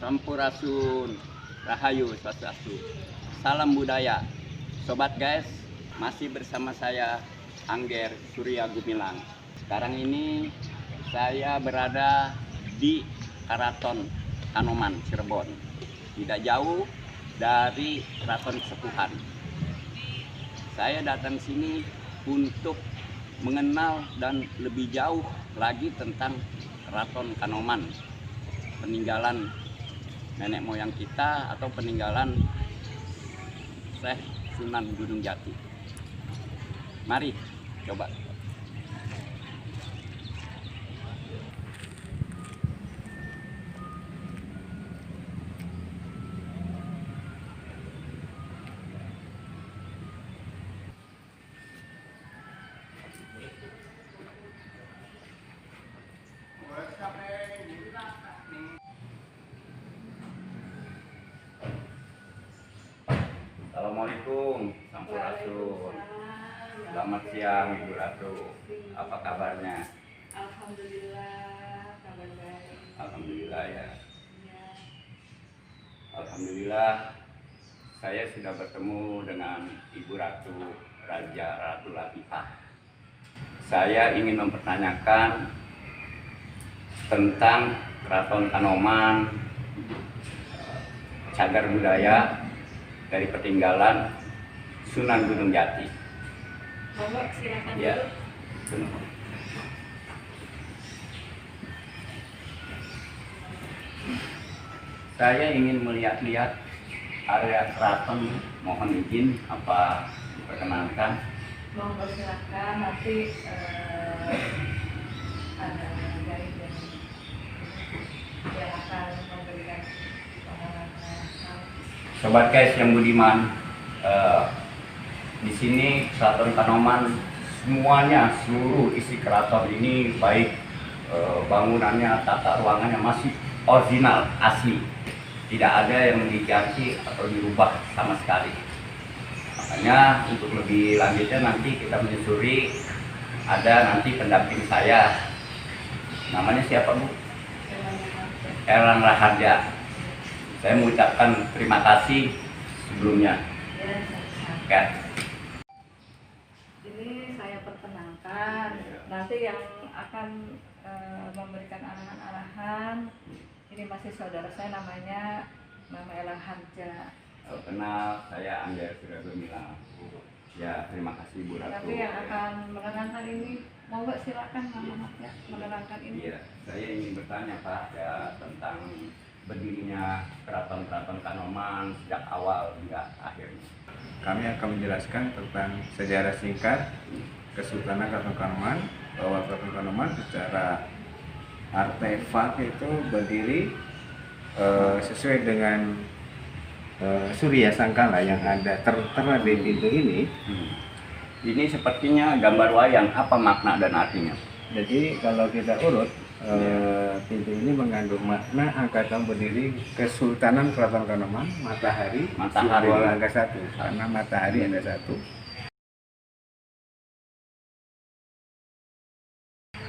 Sampurasun, Rahayu, Swastiastu, salam budaya. Sobat guys, masih bersama saya Angger Surya Gumilang. Sekarang ini saya berada di Keraton Kanoman, Cirebon. Tidak jauh dari Keraton Kesepuhan. Saya datang sini untuk mengenal dan lebih jauh lagi tentang Keraton Kanoman, peninggalan nenek moyang kita atau peninggalan Syekh Sunan Gunung Jati. Mari coba. Assalamualaikum, Sampurasun. Selamat siang Ibu Ratu. Apa kabarnya? Alhamdulillah, kabar baik. Alhamdulillah ya. Ya. Alhamdulillah saya sudah bertemu dengan Ibu Ratu Raja Ratu Latifah. Saya ingin mempertanyakan tentang Keraton Kanoman, cagar budaya dari peninggalan Sunan Gunung Jati. Monggo silakan Ya. dulu. Saya ingin melihat-lihat area keraton. Mohon izin apa diperkenankan. Monggo silakan, nanti ada guide yang akan memberikan pengalaman. Sobat guys yang budiman, di sini Keraton Kanoman semuanya, seluruh isi keraton ini baik bangunannya, tata ruangannya masih original, asli. Tidak ada yang diganti atau dirubah sama sekali. Makanya untuk lebih lanjutnya nanti kita menyusuri, ada nanti pendamping saya. Namanya siapa Bu? Erlang Raharja. Saya mengucapkan terima kasih sebelumnya. Ya, silakan. Oke. Ini saya perkenalkan, nanti yang akan memberikan arahan-arahan, ini masih saudara saya, namanya Erlang Harja. Kenal, saya Angger Surya Gumilang. Ya, terima kasih Bu Ratu. Tapi yang akan menerangkan ini, monggo silakan Mama ya, menerangkan ini. Iya, saya ingin bertanya Pak ya tentang berdirinya Keraton Kanoman sejak awal hingga akhirnya. Kami akan menjelaskan tentang sejarah singkat Kesultanan Keraton Kanoman, bahwa Keraton Kanoman secara artefak itu berdiri sesuai dengan Surya Sangkala yang ada tertera di pintu ini. Ini sepertinya gambar wayang, apa makna dan artinya? Jadi kalau kita urut, pintu ini mengandung makna angka tahun berdiri Kesultanan Keraton Kanoman, matahari, simbol angka 1, karena matahari ada 1.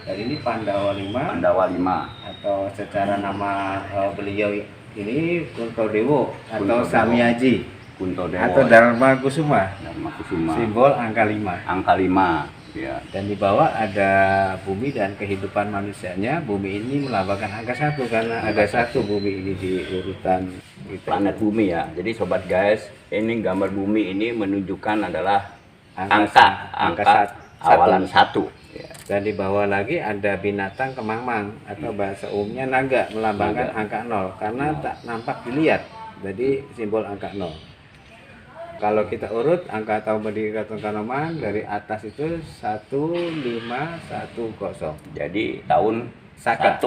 Dan ini Pandawa 5, Pandawa 5 atau secara nama beliau ini Kuntodewo atau Kuntodewo. Samiaji Kuntodewo atau Dharma Kusuma, Dharma Kusuma, simbol angka 5. angka 5 ya. Dan di bawah ada bumi dan kehidupan manusianya. Bumi ini melambangkan angka 1 karena ada 1 bumi ini di urutan Planet bumi ya. Jadi sobat guys, ini gambar bumi ini menunjukkan adalah angka awalan 1 ya. Dan di bawah lagi ada binatang kemangmang atau bahasa umumnya naga, melambangkan angka 0 karena tak nampak dilihat. Jadi simbol angka 0. Kalau kita urut angka tahun berdiri Keraton Kanoman dari atas itu 1510. Jadi tahun Saka.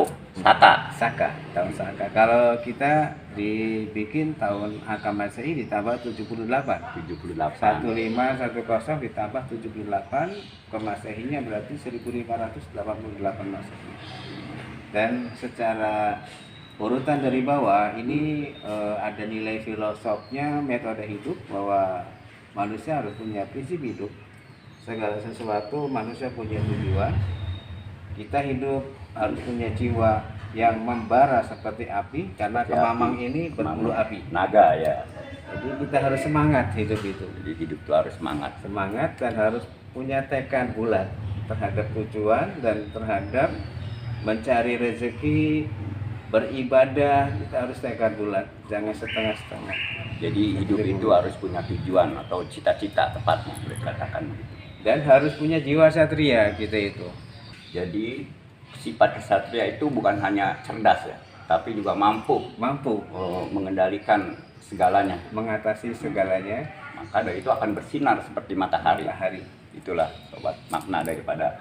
Saka. Tahun Saka. Kalau kita dibikin tahun angka Masehi ditambah 78. 1510 ditambah 78 ke Masehinya berarti 1588 Masehi. Dan secara urutan dari bawah ini ada nilai filosofnya, metode hidup, bahwa manusia harus punya prinsip hidup. Segala sesuatu manusia punya tujuan. Kita hidup harus punya jiwa yang membara seperti api, karena Seperti kemamang api. ini berbulu Kemamang. api. Naga ya. Jadi kita harus semangat hidup itu. Jadi hidup itu harus semangat. Semangat dan harus punya tekad bulat terhadap tujuan dan terhadap mencari rezeki, beribadah. Kita harus tekad bulat, jangan setengah-setengah. Jadi hidup itu harus punya tujuan atau cita-cita, tepatnya boleh dikatakan begitu. Dan harus punya jiwa satria kita itu. Jadi sifat kesatria itu bukan hanya cerdas ya, tapi juga mampu Mampu mengendalikan segalanya. mengatasi segalanya. Maka dari itu akan bersinar seperti matahari. Matahari. Itulah sobat makna daripada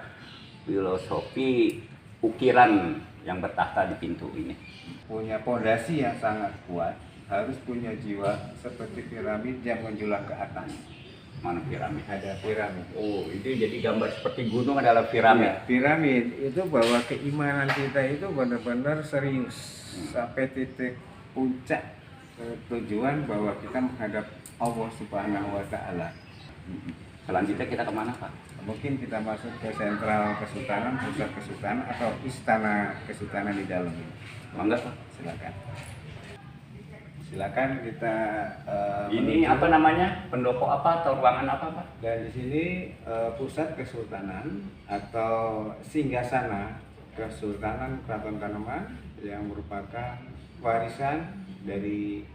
filosofi ukiran yang bertahta di pintu ini. Punya pondasi yang sangat kuat, harus punya jiwa seperti piramid yang menjulang ke atas. Mana piramid? Ada piramid. Oh, itu jadi gambar seperti gunung adalah piramid. Ya, piramid itu bahwa keimanan kita itu benar-benar serius sampai titik puncak tujuan bahwa kita menghadap Allah Subhanahu wa Ta'ala. Selanjutnya kita kemana, Pak? Mungkin kita masuk ke sentral kesultanan, pusat kesultanan atau istana kesultanan di dalam ini. Mangga, Pak. Silakan. Silakan kita Ini menuju. apa namanya? Pendopo apa atau ruangan apa, Pak? Dan di sini pusat kesultanan atau singgasana Kesultanan Keraton Kanoman yang merupakan warisan dari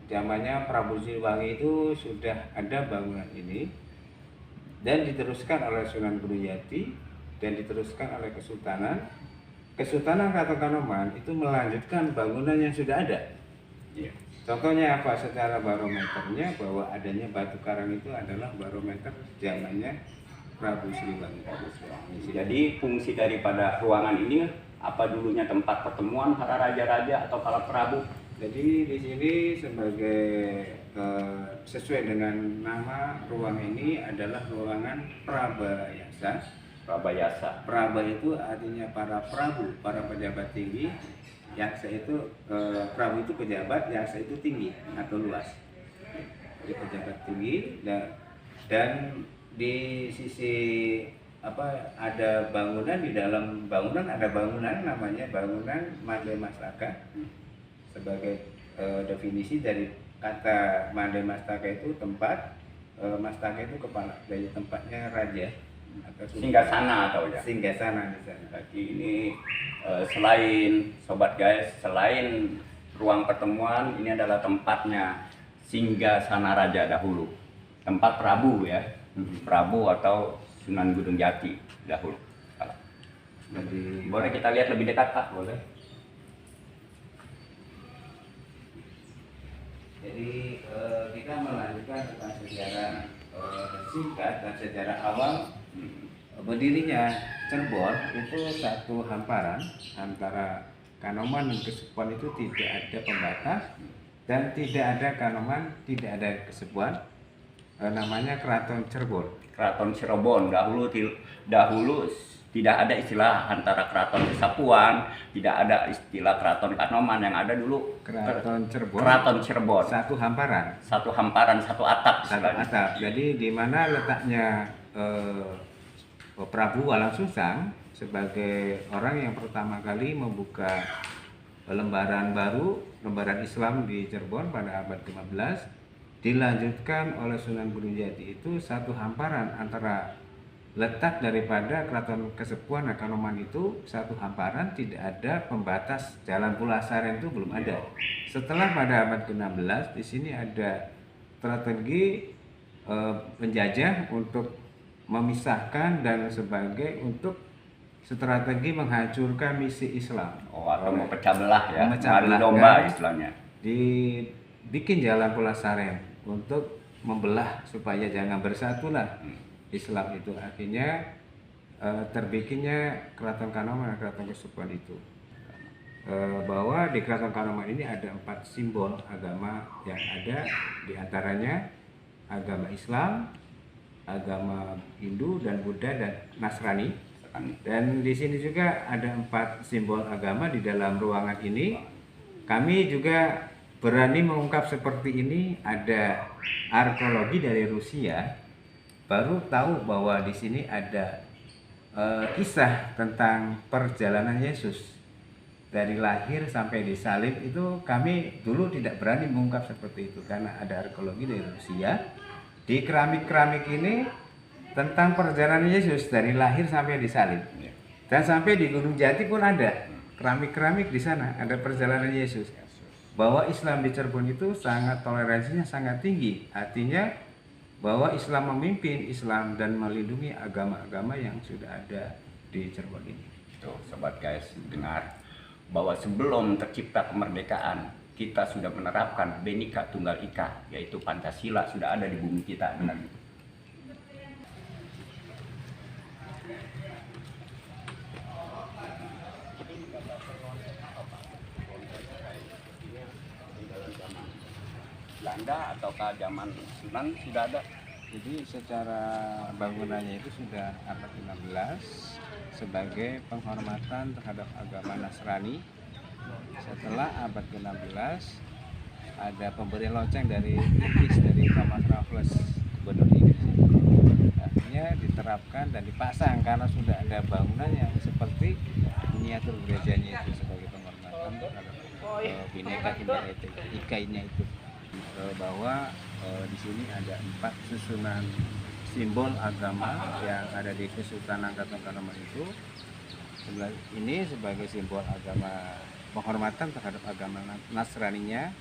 zamannya Prabu Siliwangi. Itu sudah ada bangunan ini dan diteruskan oleh Sunan Gunung dan diteruskan oleh Kesultanan. Kesultanan Keraton Kanoman itu melanjutkan bangunan yang sudah ada. Iya. Contohnya apa? Secara barometernya bahwa adanya batu karang itu adalah barometer zamannya Prabu Siliwangi. Jadi fungsi daripada ruangan ini apa dulunya tempat pertemuan para raja-raja atau para prabu? Jadi di sini sebagai sesuai dengan nama ruang ini adalah ruangan Prabayasa. Prabayasa. Praba itu artinya para prabu, para pejabat tinggi. Yaksa itu prabu itu pejabat, yaksa itu tinggi atau luas. Jadi pejabat tinggi dan di sisi ada bangunan, di dalam bangunan ada bangunan namanya bangunan Made Mastaka. Sebagai definisi dari kata Made Mastaka itu tempat, Mastaka itu kepala, dari tempatnya raja atau Singgasana atau ya? Singgasana di sana. Jadi ini selain sobat guys, selain ruang pertemuan, ini adalah tempatnya Singgasana Raja dahulu. Tempat Prabu ya, Prabu atau Sunan Gunung Jati dahulu. Jadi Boleh kita lihat lebih dekat, Pak? Boleh. Jadi kita melanjutkan tentang sejarah singkat dan sejarah awal berdirinya Cirebon. Itu satu hamparan antara Kanoman dan Kesepuan, itu tidak ada pembatas dan tidak ada Kanoman, tidak ada Kesepuan. Namanya Keraton Cirebon. Keraton Cirebon dahulu tidak ada istilah antara Keraton Kesatuan, tidak ada istilah Keraton Kanoman, yang ada dulu Keraton Cirebon. Keraton Cirebon. Satu hamparan. Satu hamparan, satu atap. Satu atap. Jadi di mana letaknya Prabu Walang Sungsang sebagai orang yang pertama kali membuka lembaran baru, lembaran Islam di Cirebon pada abad ke-15, dilanjutkan oleh Sunan Gunung Jati. Itu satu hamparan antara letak daripada Keraton Kesepuan dan Kanoman, itu satu hamparan, tidak ada pembatas. Jalan Pulasaren itu belum ada. Setelah pada abad ke-16 di sini ada strategi penjajah untuk memisahkan dan sebagai untuk strategi menghancurkan misi Islam. Oh, atau memecah belah ya, Memecah madu belah, domba kan? istilahnya. Dibikin jalan Pulasaren untuk membelah supaya jangan bersatulah Islam itu. Akhirnya terbikinnya Keraton Kanoman dan Keraton Kesepuan itu. Bahwa di Keraton Kanoman ini ada 4 simbol agama yang ada, diantaranya agama Islam, agama Hindu dan Buddha dan Nasrani. Dan di sini juga ada 4 simbol agama di dalam ruangan ini. Kami juga berani mengungkap seperti ini. Ada arkeologi dari Rusia, baru tahu bahwa di sini ada kisah tentang perjalanan Yesus dari lahir sampai disalib itu kami dulu tidak berani mengungkap seperti itu karena ada arkeologi dari Rusia. Di keramik-keramik ini tentang perjalanan Yesus dari lahir sampai disalib. Dan sampai di Gunung Jati pun ada keramik-keramik di sana, ada perjalanan Yesus. Bahwa Islam di Cirebon itu sangat toleransinya sangat tinggi. Artinya bahwa Islam memimpin Islam dan melindungi agama-agama yang sudah ada di Cirebon ini. Tuh, sobat guys, dengar bahwa sebelum tercipta kemerdekaan kita sudah menerapkan Bhinneka Tunggal Ika, yaitu Pancasila sudah ada di bumi kita, benar. Belanda ataukah zaman Sunan sudah ada? Jadi secara bangunannya itu sudah abad 16 sebagai penghormatan terhadap agama Nasrani. Setelah abad ke-16 ada pemberian lonceng dari Inggris, dari Thomas Raffles, gubernur Inggris. Artinya diterapkan dan dipasang karena sudah ada bangunan yang seperti miniatur gerejanya itu sebagai penghormatan terhadap Bhinneka Tunggal Ika-nya itu. Bahwa di sini ada 4 susunan simbol agama yang ada di Kesultanan Katonakan itu. Sebelah ini sebagai simbol agama penghormatan terhadap agama Nasraninya,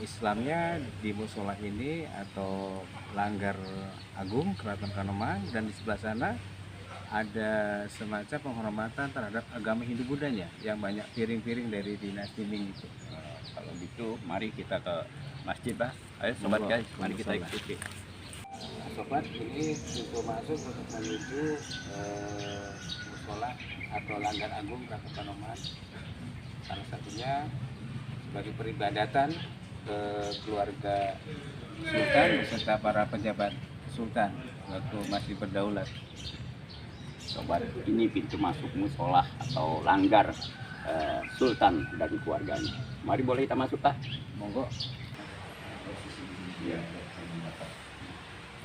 Islamnya di musola ini atau Langgar Agung Keraton Kanoman, dan di sebelah sana ada semacam penghormatan terhadap agama Hindu Budanya yang banyak piring-piring dari dinasti Ming itu. Kalau gitu, mari kita ke masjid, Pak. Ayo sobat guys, mari kita ikuti. Sobat, ini pintu masuk untuk menuju musola atau Langgar Agung Keraton Kanoman. Salah satunya sebagai peribadatan ke keluarga Sultan beserta para pejabat Sultan waktu masih berdaulat. Sobat, ini pintu masuk musola atau langgar Sultan dari keluarganya. Mari boleh kita masuk, Pak? Monggo. Ya.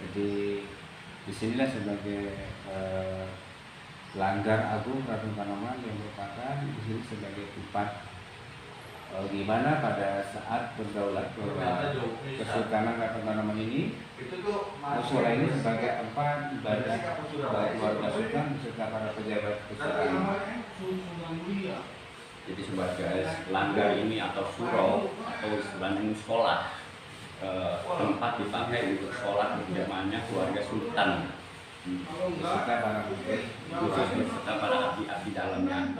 Jadi disinilah sebagai Langgar Agung Keraton Kanoman yang merupakan di sini sebagai tempat gimana pada saat berdaulat Kesultanan Keraton Kanoman ini, musola ini sebagai tempat ibadah keluarga Sultan beserta para pejabat kesultanan. Jadi sobat guys, langgar ini atau surau atau istilahnya musola, tempat dipakai untuk sholat berjamaahnya keluarga Sultan, Beserta para khusus beserta para abdi-abdi dalamnya.